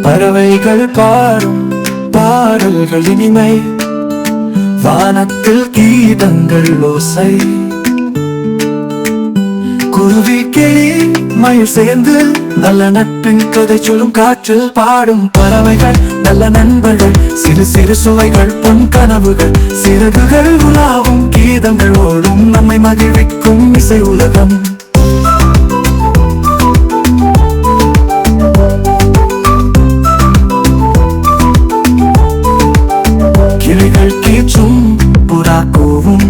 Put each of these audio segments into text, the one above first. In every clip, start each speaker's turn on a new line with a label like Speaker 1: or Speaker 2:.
Speaker 1: பறவைகள் பாடும் பாடல்கள் இனிமை, வானத்தில் கீதங்கள் ஓசை. குருவி கிளி மயில் சேர்ந்து நல்ல நட்பின் கதை சொல்லும், காற்றில் பாடும் பறவைகள் நல்ல நண்பர்கள். சிறு சிறு சுவைகள் பொன் கனவுகள், சிறகுகள் உலாவும் கீதங்கள் ஓடும், நம்மை மகிழ்விக்கும் இசை உலகம். கிளிகள் கீச்சும் புறா கூவும்,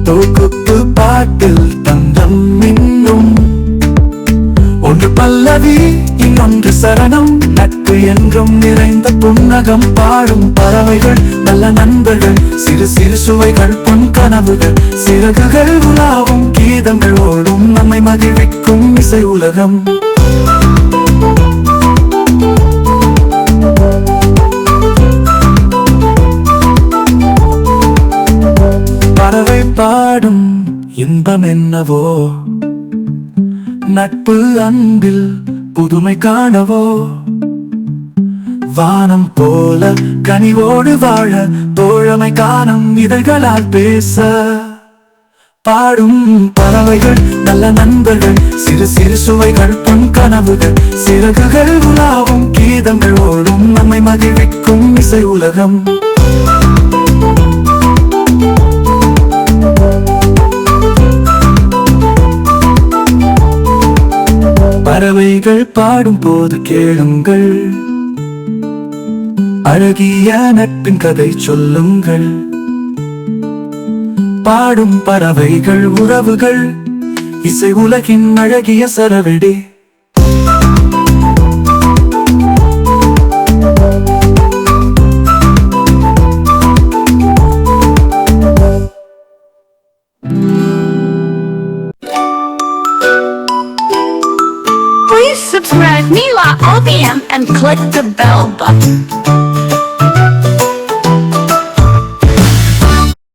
Speaker 1: தொகுப்பு பாட்டில் தந்தம் மின்னும். ஒன்று பல்லவி இன்னொன்று சரணம், நட்பு என்றும் நிறைந்த புன்னகம். பாடும் பறவைகள் நல்ல நண்பர்கள், சிறு சிறு சுவைகள் பொன் கனவுகள், சிறகுகள் உலாவும் கீதங்கள் ஓடும், நம்மை மகிழ்விக்கும் இசை உலகம். பறவை பாடும் இன்பம் என்னவோ, நட்பு அன்பில் புதுமை காணவோ. வானம் போல கனிவோடு வாழ, தோழமை காணும் இதழ்களால் பேச. பாடும் பறவைகள் நல்ல நண்பர்கள், சிறு சிறு சுவைகள் பொன் கனவுகள், சிறகுகள் உலாவும் கீதங்கள் ஓடும், நம்மை மகிழ்விக்கும் இசை உலகம். பறவைகள் பாடும் போது கேளுங்கள், அழகிய நட்பின் கதை சொல்லுங்கள். பாடும் பறவைகள் உறவுகள், இசை உலகின் அழகிய சரவெடி.
Speaker 2: Please subscribe Mila LBM and click the bell button.